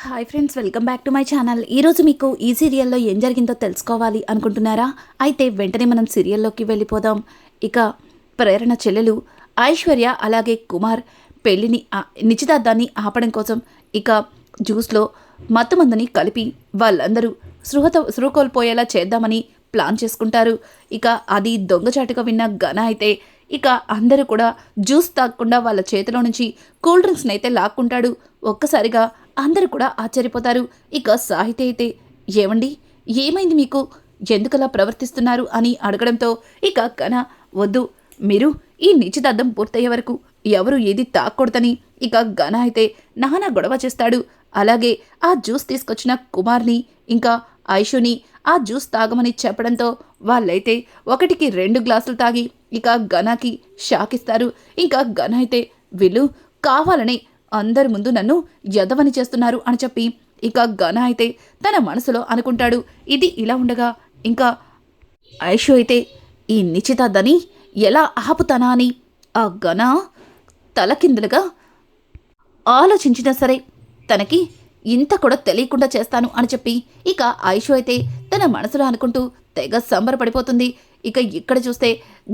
Hi friends, welcome back to my channel. ఈరోజు మీకు ఈ సీరియల్లో ఏం జరిగిందో తెలుసుకోవాలి అనుకుంటున్నారా? అయితే వెంటనే మనం సీరియల్లోకి వెళ్ళిపోదాం. ఇక ప్రేరణ చెల్లెలు ఐశ్వర్య అలాగే కుమార్ పెళ్లిని నిశ్చితార్థాన్ని ఆపడం కోసం ఇక జ్యూస్లో మత్తుమందుని కలిపి వాళ్ళందరూ స్పృహ కోల్పోయేలా చేద్దామని ప్లాన్ చేసుకుంటారు. ఇక అది దొంగచాటుగా విన్న ఘన అయితే ఇక అందరూ కూడా జ్యూస్ తాగకుండా వాళ్ళ చేతిలో నుంచి కూల్ డ్రింక్స్ని అయితే లాక్కుంటాడు. ఒక్కసారిగా అందరూ కూడా ఆశ్చర్యపోతారు. ఇక సాహితి అయితే, ఏమండి, ఏమైంది మీకు, ఎందుకలా ప్రవర్తిస్తున్నారు అని అడగడంతో ఇక ఘన, వద్దు, మీరు ఈ నిశ్చితార్థం పూర్తయ్యే వరకు ఎవరు ఏది తాకూడదని ఇక ఘన అయితే నానా గొడవ చేస్తాడు. అలాగే ఆ జ్యూస్ తీసుకొచ్చిన కుమార్ని ఇంకా ఐషుని ఆ జ్యూస్ తాగమని చెప్పడంతో వాళ్ళైతే 1కి 2 గ్లాసులు తాగి ఇక ఘనకి షాక్ ఇస్తారు. ఇంకా ఘన అయితే, వీళ్ళు కావాలని అందరి ముందు నన్ను యదవని చేస్తున్నారు అని చెప్పి ఇక ఘన అయితే తన మనసులో అనుకుంటాడు. ఇది ఇలా ఉండగా ఇంకా ఐషు అయితే ఈ నిశ్చితార్థాన్ని ఎలా ఆపుతానా అని ఆ ఘన తలకిందులుగా ఆలోచించినా సరే తనకి ఇంత కూడా తెలియకుండా చేస్తాను అని చెప్పి ఇక ఐషు అయితే తన మనసులో అనుకుంటూ తెగ సంబరపడిపోతుంది. ఇక ఇక్కడ చూస్తే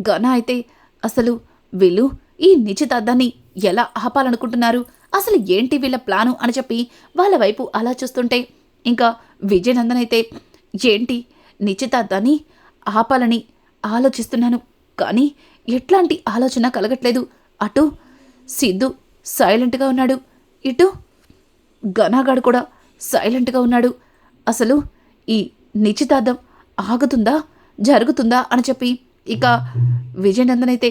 ఘన అయితే, అసలు వీళ్ళు ఈ నిశ్చితార్థాన్ని ఎలా ఆపాలనుకుంటున్నారు, అసలు ఏంటి వీళ్ళ ప్లాను అని చెప్పి వాళ్ళ వైపు అలా చూస్తుంటే ఇంకా విజయనందన్ అయితే, ఏంటి నిశ్చితార్థాన్ని ఆపాలని ఆలోచిస్తున్నాను, కానీ ఎట్లాంటి ఆలోచన కలగట్లేదు. అటు సిద్ధు సైలెంట్గా ఉన్నాడు, ఇటు ఘనగాడు కూడా సైలెంట్గా ఉన్నాడు. అసలు ఈ నిశ్చితార్థం ఆగుతుందా జరుగుతుందా అని చెప్పి ఇక విజయనందన్ అయితే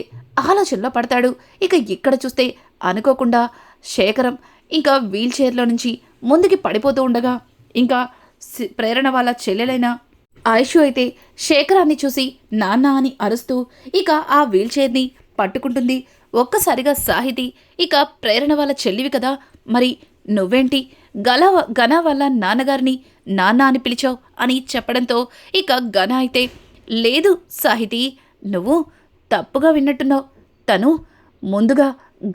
ఆలోచనలో పడతాడు. ఇక ఇక్కడ చూస్తే అనుకోకుండా శేఖరం ఇంకా వీల్ చైర్లో నుంచి ముందుకి పడిపోతూ ఉండగా ఇంకా ప్రేరణ వాళ్ళ చెల్లెలైన ఐషు అయితే శేఖరాన్ని చూసి నాన్న అని అరుస్తూ ఇక ఆ వీల్ చైర్ని పట్టుకుంటుంది. ఒక్కసారిగా సాహితి, ఇక ప్రేరణ వాళ్ళ చెల్లివి కదా, మరి నువ్వేంటి ఘన వాళ్ళ నాన్నగారిని నాన్న అని పిలిచావు అని చెప్పడంతో ఇక ఘన అయితే, లేదు సాహితి, నువ్వు తప్పుగా విన్నట్టున్నావు. తను ముందుగా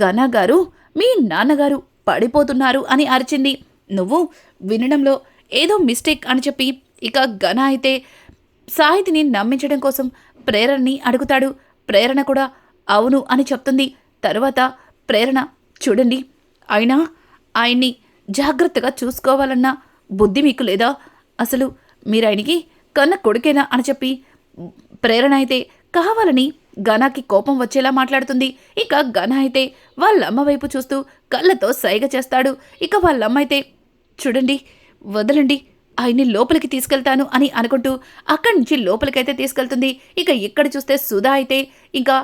ఘన గారు మీ నాన్నగారు పడిపోతున్నారు అని అరిచింది. నువ్వు వినడంలో ఏదో మిస్టేక్ అని చెప్పి ఇక ఘన అయితే సాహితిని నమ్మించడం కోసం ప్రేరణని అడుగుతాడు. ప్రేరణ కూడా అవును అని చెప్తుంది. తరువాత ప్రేరణ, చూడండి, అయినా ఆయన్ని జాగ్రత్తగా చూసుకోవాలన్న బుద్ధి మీకు లేదా, అసలు మీరు ఆయనకి కన్న కొడుకేనా అని చెప్పి ప్రేరణ అయితే కావాలని ఘనాకి కోపం వచ్చేలా మాట్లాడుతుంది. ఇక ఘన అయితే వాళ్ళమ్మ వైపు చూస్తూ కళ్ళతో సైగ చేస్తాడు. ఇక వాళ్ళమ్మ అయితే, చూడండి, వదలండి, ఆయన్ని లోపలికి తీసుకెళ్తాను అని అనుకుంటూ అక్కడి నుంచి లోపలికైతే తీసుకెళ్తుంది. ఇక ఇక్కడ చూస్తే సుధా అయితే ఇంకా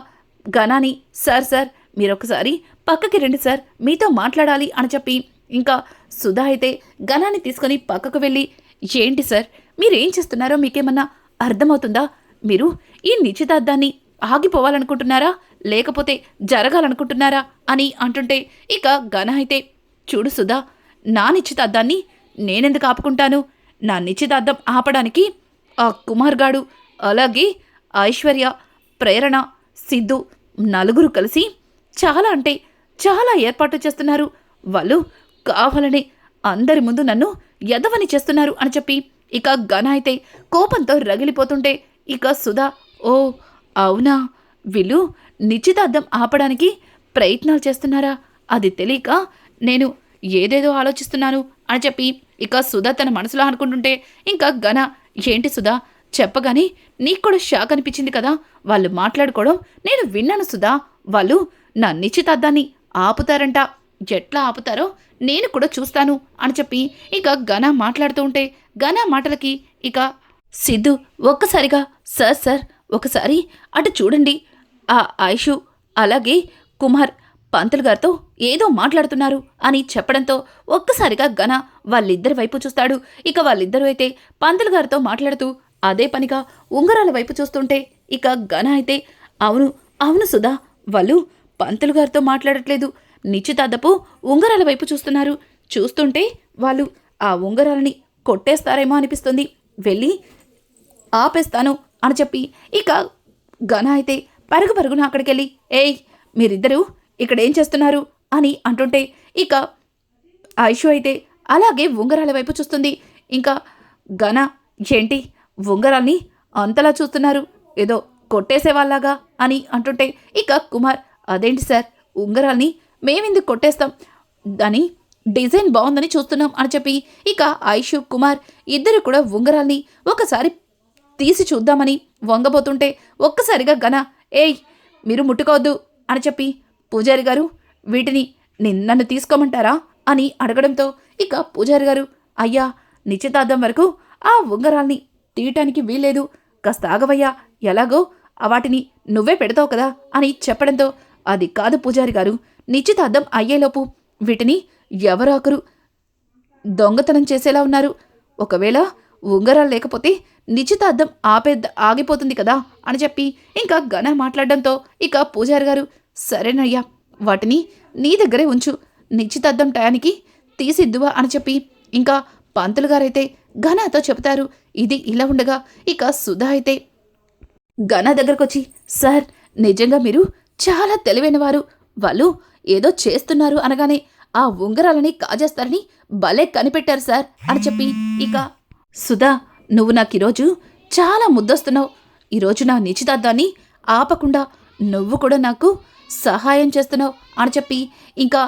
ఘనాని, సార్ మీరొకసారి పక్కకి రండి సార్, మీతో మాట్లాడాలి అని చెప్పి ఇంకా సుధా అయితే ఘనాన్ని తీసుకొని పక్కకు వెళ్ళి, ఏంటి సార్ మీరేం చేస్తున్నారో మీకేమన్నా అర్థమవుతుందా? మీరు ఈ నిశ్చితార్థాన్ని ఆగిపోవాలనుకుంటున్నారా, లేకపోతే జరగాలనుకుంటున్నారా అని అంటుంటే ఇక ఘన అయితే, చూడు సుధా, నా నిశ్చితార్థాన్ని నేనెందుకు ఆపుకుంటాను? నా నిశ్చితార్థం ఆపడానికి ఆ కుమార్ గాడు అలాగే ఐశ్వర్య, ప్రేరణ, సిద్ధు నలుగురు కలిసి చాలా అంటే చాలా ఏర్పాటు చేస్తున్నారు. వాళ్ళు కావాలని అందరి ముందు నన్ను యదవని చేస్తున్నారు అని చెప్పి ఇక ఘన అయితే కోపంతో రగిలిపోతుంటే ఇక సుధా, ఓ అవునా, వీళ్ళు నిశ్చితార్థం ఆపడానికి ప్రయత్నాలు చేస్తున్నారా, అది తెలియక నేను ఏదేదో ఆలోచిస్తున్నాను అని చెప్పి ఇక సుధా తన మనసులో అనుకుంటుంటే ఇంకా ఘన, ఏంటి సుధా, చెప్పగానే నీకు కూడా షాక్ అనిపించింది కదా, వాళ్ళు మాట్లాడుకోవడం నేను విన్నాను సుధా, వాళ్ళు నా నిశ్చితార్థాన్ని ఆపుతారంట, ఎట్లా ఆపుతారో నేను కూడా చూస్తాను అని చెప్పి ఇక ఘన మాట్లాడుతూ ఉంటే ఘన మాటలకి ఇక సిద్ధు ఒక్కసారిగా, సార్ ఒకసారి అటు చూడండి, ఆ ఐషు అలాగే కుమార్ పంతులు గారితో ఏదో మాట్లాడుతున్నారు అని చెప్పడంతో ఒక్కసారిగా ఘన వాళ్ళిద్దరి వైపు చూస్తాడు. ఇక వాళ్ళిద్దరూ అయితే పంతులు గారితో మాట్లాడుతూ అదే పనిగా ఉంగరాల వైపు చూస్తుంటే ఇక ఘన అయితే, అవును సుధా, వాళ్ళు పంతులు గారితో మాట్లాడట్లేదు, నిశ్చితార్థపు ఉంగరాల వైపు చూస్తుంటే వాళ్ళు ఆ ఉంగరాలని కొట్టేస్తారేమో అనిపిస్తుంది, వెళ్ళి ఆపేస్తాను అని చెప్పి ఇక ఘన అయితే పరుగున అక్కడికెళ్ళి, ఏయ్ మీరిద్దరూ ఇక్కడేం చేస్తున్నారు అని అంటుంటే ఇక ఐషు అయితే, అలాగే ఉంగరాల వైపు చూస్తుంది. ఇంకా ఘన, ఏంటి ఉంగరాల్ని అంతలా చూస్తున్నారు, ఏదో కొట్టేసేవాళ్ళగా అని అంటుంటే ఇక కుమార్, అదేంటి సార్, ఉంగరాల్ని మేమెందుకు కొట్టేస్తాం, దాని డిజైన్ బాగుందని చూస్తున్నాం అని చెప్పి ఇక ఐషు కుమార్ ఇద్దరు కూడా ఉంగరాల్ని ఒకసారి తీసి చూద్దామని వంగబోతుంటే ఒక్కసారిగా ఘన, ఏయ్ మీరు ముట్టుకోవద్దు అని చెప్పి, పూజారి గారు వీటిని నన్ను తీసుకోమంటారా అని అడగడంతో ఇక పూజారి గారు, అయ్యా నిశ్చితార్థం వరకు ఆ ఉంగరాల్ని తీయటానికి వీల్లేదు, కాస్త ఆగవయ్యా, ఎలాగో వాటిని నువ్వే పెడతావు కదా అని చెప్పడంతో, అది కాదు పూజారి గారు, నిశ్చితార్థం అయ్యేలోపు వీటిని ఎవరో ఒకరు దొంగతనం చేసేలా ఉన్నారు, ఒకవేళ ఉంగరాలు లేకపోతే నిశ్చితార్థం ఆగిపోతుంది కదా అని చెప్పి ఇంకా ఘన మాట్లాడడంతో ఇక పూజారి గారు, సరేనయ్యా వాటిని నీ దగ్గరే ఉంచు, నిశ్చితార్థం టయానికి తీసిద్దువా అని చెప్పి ఇంకా పంతులు గారైతే ఘనతో చెబుతారు. ఇది ఇలా ఉండగా ఇక సుధా అయితే ఘన దగ్గరకు వచ్చి, సార్ నిజంగా మీరు చాలా తెలివైనవారు, వాళ్ళు ఏదో చేస్తున్నారు అనగానే ఆ ఉంగరాలని కాజేస్తారని భలే కనిపెట్టారు సార్ అని చెప్పి ఇక, సుధా నువ్వు నాకు ఈరోజు చాలా ముద్దొస్తున్నావు, ఈరోజు నా నిశ్చితార్థాన్ని ఆపకుండా నువ్వు కూడా నాకు సహాయం చేస్తున్నావు అని చెప్పి ఇంకా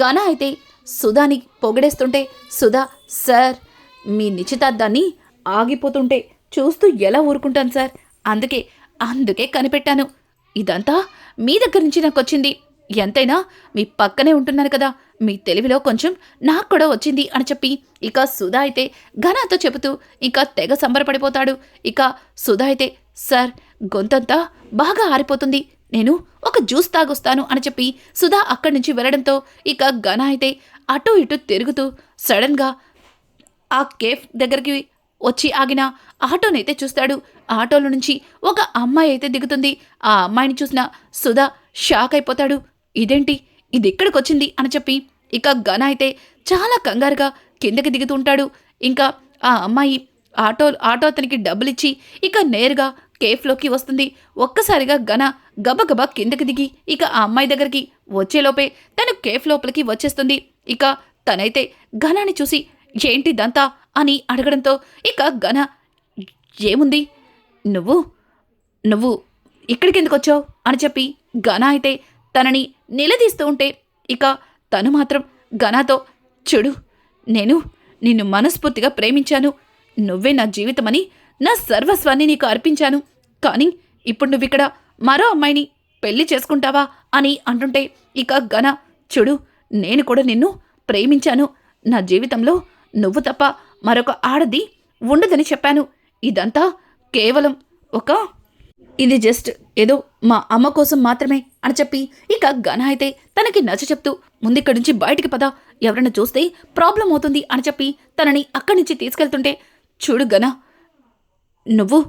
ఘన అయితే సుధాని పొగిడేస్తుంటే, సుధా సార్ మీ నిశ్చితార్థాన్ని ఆగిపోతుంటే చూస్తూ ఎలా ఊరుకుంటాను సార్, అందుకే కనిపెట్టాను, ఇదంతా మీ దగ్గర నుంచి నాకు వచ్చింది, ఎంతైనా మీ పక్కనే ఉంటున్నాను కదా, మీ తెలివిలో కొంచెం నాకు కూడా వచ్చింది అని చెప్పి ఇక సుధా అయితే ఘనతో చెబుతూ ఇక తెగ సంబరపడిపోతాడు. ఇక సుధా అయితే, సార్ గొంతంతా బాగా ఆరిపోతుంది, నేను ఒక జ్యూస్ తాగొస్తాను అని చెప్పి సుధా అక్కడి నుంచి వెళ్ళడంతో ఇక ఘన అయితే అటు ఇటు తిరుగుతూ సడన్గా ఆ కేఫ్ దగ్గరికి వచ్చి ఆగిన ఆటోనైతే చూస్తాడు. ఆటోలో నుంచి ఒక అమ్మాయి అయితే దిగుతుంది. ఆ అమ్మాయిని చూసిన సుధా షాక్ అయిపోతాడు. ఇదేంటి, ఇది ఇక్కడికి వచ్చింది అని చెప్పి ఇక ఘన అయితే చాలా కంగారుగా కిందకి దిగుతుంటాడు. ఇంకా ఆ అమ్మాయి ఆటో అతనికి డబ్బులిచ్చి ఇక నేరుగా కేఫ్లోకి వస్తుంది. ఒక్కసారిగా ఘన గబగబా కిందకి దిగి ఇక ఆ అమ్మాయి దగ్గరికి వచ్చేలోపే తను కేఫ్ లోపలికి వచ్చేస్తుంది. ఇక తనైతే ఘనాని చూసి ఏంటి దంతా అని అడగడంతో ఇక ఘన, ఏముంది, నువ్వు ఇక్కడికి ఎందుకు వచ్చావు అని చెప్పి ఘన అయితే తనని నిలదీస్తూ ఉంటే ఇక తను మాత్రం ఘనతో, చూడు నేను నిన్ను మనస్ఫూర్తిగా ప్రేమించాను, నువ్వే నా జీవితమని నా సర్వస్వాన్ని నీకు అర్పించాను, కానీ ఇప్పుడు నువ్విక్కడ మరో అమ్మాయిని పెళ్లి చేసుకుంటావా అని అంటుంటే ఇక ఘన, చూడు నేను కూడా నిన్ను ప్రేమించాను, నా జీవితంలో నువ్వు తప్ప మరొక ఆడది ఉండదని చెప్పాను, ఇదంతా కేవలం ఇది జస్ట్ ఏదో మా అమ్మ కోసం మాత్రమే అని చెప్పి ఇక ఘన అయితే తనకి నచ్చ చెప్తూ, ముందిక్కడి నుంచి బయటికి పద, ఎవరైనా చూస్తే ప్రాబ్లం అవుతుంది అని చెప్పి తనని అక్కడి నుంచి తీసుకెళ్తుంటే, చూడు ఘన, నువ్వు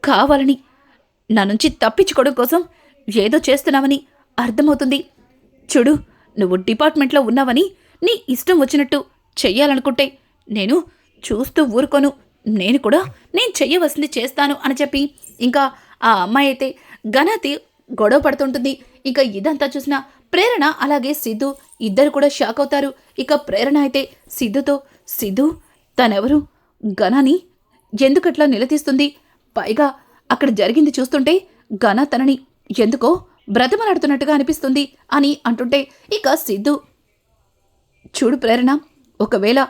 కావాలని నా నుంచి తప్పించుకోవడం కోసం ఏదో చేస్తున్నావని అర్థమవుతుంది, చూడు నువ్వు డిపార్ట్మెంట్లో ఉన్నావని నీ ఇష్టం వచ్చినట్టు చెయ్యాలనుకుంటే నేను చూస్తూ ఊరుకోను, నేను చెయ్యవలసింది చేస్తాను అని చెప్పి ఇంకా ఆ అమ్మాయి అయితే ఘనతి గొడవ పడుతుంటుంది. ఇక ఇదంతా చూసిన ప్రేరణ అలాగే సిద్ధు ఇద్దరు కూడా షాక్ అవుతారు. ఇక ప్రేరణ అయితే సిద్ధుతో, సిద్ధు తనెవరు, ఘనాని ఎందుకట్లా నిలదీస్తుంది, పైగా అక్కడ జరిగింది చూస్తుంటే ఘన తనని ఎందుకో బ్రతిమలాడుతున్నట్టుగా అనిపిస్తుంది అని అంటుంటే ఇక సిద్ధు, చూడు ప్రేరణ, ఒకవేళ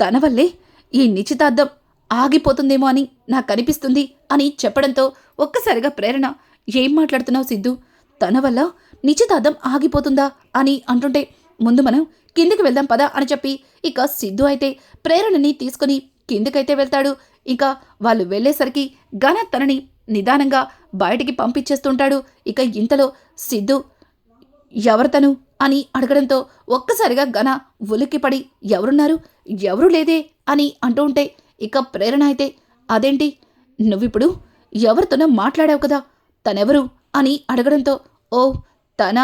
తన వల్లే ఈ నిశ్చితార్థం ఆగిపోతుందేమో అని నాకు అనిపిస్తుంది అని చెప్పడంతో ఒక్కసారిగా ప్రేరణ, ఏం మాట్లాడుతున్నావు సిద్ధు, తన వల్ల నిశ్చితార్థం ఆగిపోతుందా అని అంటుంటే, ముందు మనం కిందికి వెళ్దాం పదా అని చెప్పి ఇక సిద్ధు అయితే ప్రేరణని తీసుకుని కిందికైతే వెళ్తాడు. ఇక వాళ్ళు వెళ్ళేసరికి ఘన తనని నిదానంగా బయటికి పంపించేస్తుంటాడు. ఇక ఇంతలో సిద్ధు, ఎవరు తను అని అడగడంతో ఒక్కసారిగా ఘన ఉలిక్కిపడి, ఎవరున్నారు, ఎవరూ లేదే అని అంటూ ఉంటే ఇక ప్రేరణ అయితే, అదేంటి నువ్విప్పుడు ఎవరితోనో మాట్లాడావు కదా, తనెవరు అని అడగడంతో, ఓ తన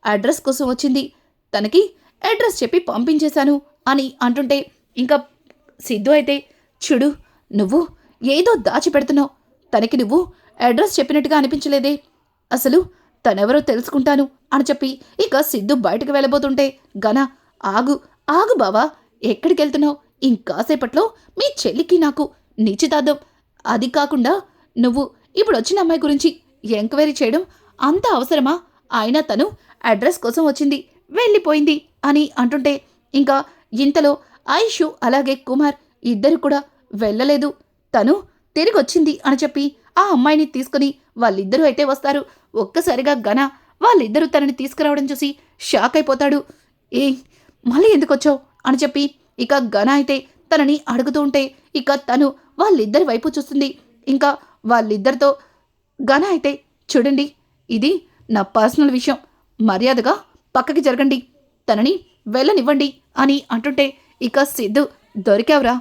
అడ్రస్ కోసం వచ్చింది, తనకి అడ్రస్ చెప్పి పంపించేశాను అని అంటుంటే ఇంకా సిద్ధు అయితే, చూడు నువ్వు ఏదో దాచిపెడుతున్నావు, తనకి నువ్వు అడ్రస్ చెప్పినట్టుగా అనిపించలేదే, అసలు తనెవరో తెలుసుకుంటాను అని చెప్పి ఇక సిద్ధు బయటకు వెళ్ళబోతుంటే ఘన, ఆగు బావా, ఎక్కడికెళ్తున్నావు? ఇంకాసేపట్లో మీ చెల్లికి నాకు నిశ్చితార్థం. అది కాకుండా నువ్వు ఇప్పుడొచ్చిన అమ్మాయి గురించి ఎంక్వైరీ చేయడం అంత అవసరమా? అయినా తను అడ్రస్ కోసం వచ్చింది, వెళ్ళిపోయింది అని అంటుంటే ఇంకా ఇంతలో ఐషు అలాగే కుమార్ ఇద్దరు కూడా వెళ్ళలేదు, తను తిరిగొచ్చింది అని చెప్పి ఆ అమ్మాయిని తీసుకుని వాళ్ళిద్దరూ అయితే వస్తారు. ఒక్కసారిగా ఘన వాళ్ళిద్దరూ తనని తీసుకురావడం చూసి షాక్ అయిపోతాడు. ఏ మళ్ళీ ఎందుకొచ్చావు అని చెప్పి ఇక ఘన అయితే తనని అడుగుతూ ఉంటే ఇక తను వాళ్ళిద్దరి వైపు చూస్తుంది. ఇంకా వాళ్ళిద్దరితో ఘన అయితే చూడండి, ఇది నా పర్సనల్ విషయం, మర్యాదగా పక్కకి జరగండి, తనని వెళ్ళనివ్వండి అని అంటుంటే ఇక సిద్ధు దొరికావురా,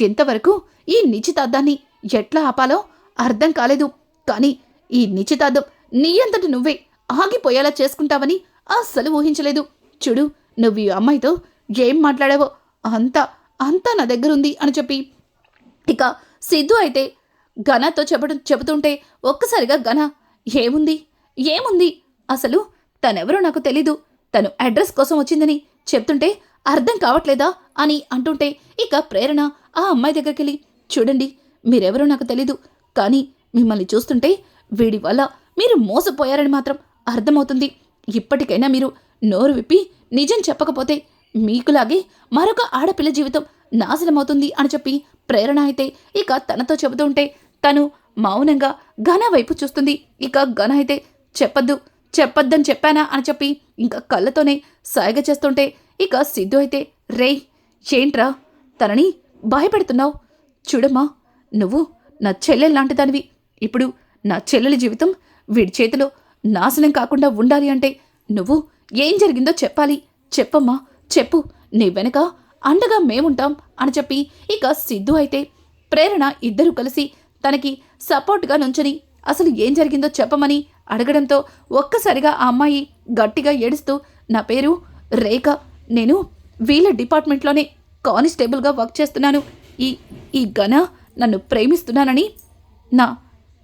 ఎంతవరకు ఈ నిశ్చితార్థాన్ని ఎట్లా ఆపాలో అర్థం కాలేదు, కానీ ఈ నిశ్చితార్థం నీ అంతటి నువ్వే ఆగిపోయేలా చేసుకుంటావని అస్సలు ఊహించలేదు. చూడు, నువ్వు ఈ అమ్మాయితో ఏం మాట్లాడావో అంతా అంతా నా దగ్గరుంది అని చెప్పి ఇక సిద్ధు అయితే ఘనతో చెబుతుంటే ఒక్కసారిగా ఘన ఏముంది ఏముంది అసలు తనెవరో నాకు తెలీదు, తను అడ్రస్ కోసం వచ్చిందని చెప్తుంటే అర్థం కావట్లేదా అని అంటుంటే ఇక ప్రేరణ ఆ అమ్మాయి దగ్గరికి వెళ్ళి చూడండి, మీరెవరో నాకు తెలీదు, కానీ మిమ్మల్ని చూస్తుంటే వీడి వల్ల మీరు మోసపోయారని మాత్రం అర్థమవుతుంది. ఇప్పటికైనా మీరు నోరు విప్పి నిజం చెప్పకపోతే మీకులాగే మరొక ఆడపిల్ల జీవితం నాశనమవుతుంది అని చెప్పి ప్రేరణ అయితే ఇక తనతో చెబుతుంటే తను మౌనంగా ఘన వైపు చూస్తుంది. ఇక ఘన అయితే చెప్పొద్దని చెప్పానా అని చెప్పి ఇంకా కళ్ళతోనే సాయిగ చేస్తుంటే ఇక సిద్ధు అయితే రేయ్ ఏంట్రా తనని భయపెడుతున్నావు? చూడమ్మా, నువ్వు నా చెల్లెలు లాంటిదానివి, ఇప్పుడు నా చెల్లెలి జీవితం వీడి చేతిలో నాశనం కాకుండా ఉండాలి అంటే నువ్వు ఏం జరిగిందో చెప్పాలి, చెప్పమ్మా చెప్పు, నీ వెనక అండగా మేముంటాం అని చెప్పి ఇక సిద్ధు అయితే ప్రేరణ ఇద్దరూ కలిసి తనకి సపోర్ట్గా నుంచొని అసలు ఏం జరిగిందో చెప్పమని అడగడంతో ఒక్కసారిగా ఆ అమ్మాయి గట్టిగా ఏడుస్తూ నా పేరు రేఖ, నేను వీళ్ళ డిపార్ట్మెంట్లోనే కానిస్టేబుల్గా వర్క్ చేస్తున్నాను, ఈ ఘన నన్ను ప్రేమిస్తున్నానని నా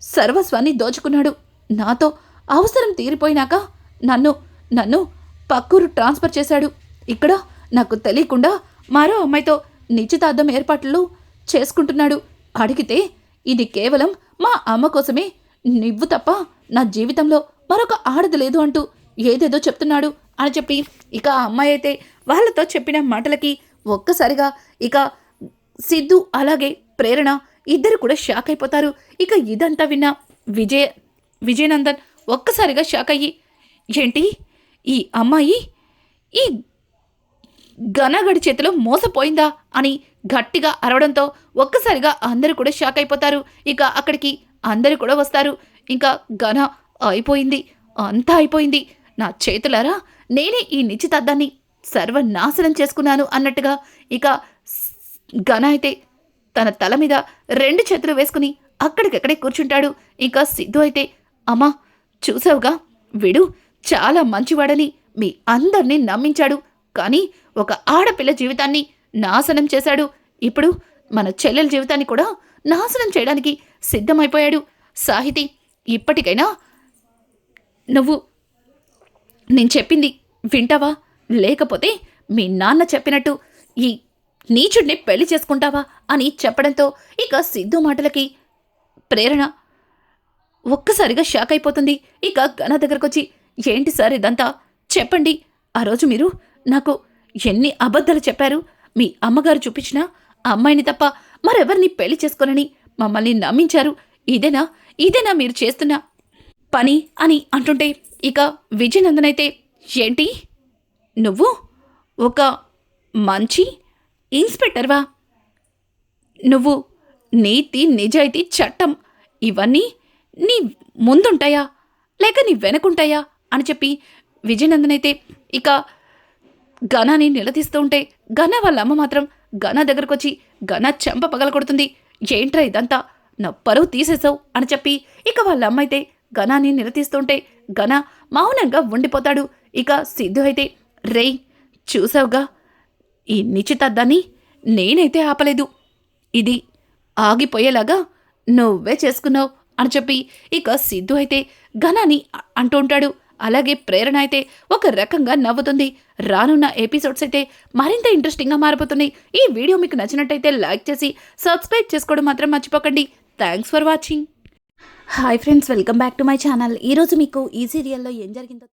సర్వస్వాన్ని దోచుకున్నాడు, నాతో అవసరం తీరిపోయినాక నన్ను పక్కూరు ట్రాన్స్ఫర్ చేశాడు, ఇక్కడ నాకు తెలియకుండా మరో అమ్మాయితో నిశ్చితార్థం ఏర్పాట్లు చేసుకుంటున్నాడు, అడిగితే ఇది కేవలం మా అమ్మ కోసమే, నువ్వు తప్ప నా జీవితంలో మరొక ఆడది లేదు అంటూ ఏదేదో చెప్తున్నాడు అని చెప్పి ఇక ఆ అమ్మాయి అయితే వాళ్ళతో చెప్పిన మాటలకి ఒక్కసారిగా ఇక సిద్ధు అలాగే ప్రేరణ ఇద్దరు కూడా షాక్ అయిపోతారు. ఇక ఇదంతా విన్న విజయనందన్ ఒక్కసారిగా షాక్ అయ్యి ఏంటి ఈ అమ్మాయి ఈ ఘనగడి చేతిలో మోసపోయిందా అని గట్టిగా అరవడంతో ఒక్కసారిగా అందరూ కూడా షాక్ అయిపోతారు. ఇక అక్కడికి అందరూ కూడా వస్తారు. ఇంకా ఘన అయిపోయింది, అంతా అయిపోయింది, నా చేతులారా నేనే ఈ నిశ్చితార్థాన్ని సర్వనాశనం చేసుకున్నాను అన్నట్టుగా ఇక ఘన అయితే తన తల మీద 2 చేతులు వేసుకుని అక్కడికక్కడే కూర్చుంటాడు. ఇంకా సిద్ధు అయితే అమ్మా చూసావుగా, వీడు చాలా మంచివాడని మీ అందరినీ నమ్మించాడు, కానీ ఒక ఆడపిల్ల జీవితాన్ని నాశనం చేశాడు, ఇప్పుడు మన చెల్లెల జీవితాన్ని కూడా నాశనం చేయడానికి సిద్ధమైపోయాడు. సాహితి, ఇప్పటికైనా నువ్వు నేను చెప్పింది వింటావా, లేకపోతే మీ నాన్న చెప్పినట్టు ఈ నీచుడిని పెళ్లి చేసుకుంటావా అని చెప్పడంతో ఇక సిద్ధు మాటలకి ప్రేరణ ఒక్కసారిగా షాక్ అయిపోతుంది. ఇక ఘన దగ్గరకు వచ్చి ఏంటి సార్ ఇదంతా, చెప్పండి, ఆ రోజు మీరు నాకు ఎన్ని అబద్ధాలు చెప్పారు, మీ అమ్మగారు చూపించిన అమ్మాయిని తప్ప మరెవరిని పెళ్లి చేసుకోనని మమ్మల్ని నమ్మించారు, ఇదేనా మీరు చేస్తున్న పని అని అంటుంటే ఇక విజయనందన్ అయితే ఏంటి నువ్వు ఒక మంచి ఇన్స్పెక్టర్వా, నువ్వు నీతి నిజాయితీ చట్టం ఇవన్నీ నీ ముందుంటాయా లేక నీ వెనకుంటాయా అని చెప్పి విజయనందన్ అయితే ఇక ఘనాని నిలదీస్తూ ఉంటే ఘన వాళ్ళ అమ్మ మాత్రం ఘన దగ్గరకు వచ్చి ఘన చెంప పగల కొడుతుంది. ఏంట్రా ఇదంతా, నా పరువు తీసేసావు అని చెప్పి ఇక వాళ్ళ అమ్మ అయితే ఘనాన్ని నిలదీస్తుంటే ఘన మౌనంగా ఉండిపోతాడు. ఇక సిద్ధు అయితే రేయ్ చూసావుగా, ఈ నిశ్చితార్థాన్ని నేనైతే ఆపలేదు, ఇది ఆగిపోయేలాగా నువ్వే చేసుకున్నావు అని చెప్పి ఇక సిద్ధు అయితే ఘనాన్ని అంటూ ఉంటాడు. అలాగే ప్రేరణ అయితే ఒక రకంగా నవ్వుతుంది. రానున్న ఎపిసోడ్స్ అయితే మరింత ఇంట్రెస్టింగ్గా మారిపోతున్నాయి. ఈ వీడియో మీకు నచ్చినట్టయితే లైక్ చేసి సబ్స్క్రైబ్ చేసుకోవడం మాత్రం మర్చిపోకండి. Thanks for watching. Hi friends, welcome back to my channel. ఈరోజు మీకు ఈ సీరియల్లో ఏం జరిగిందో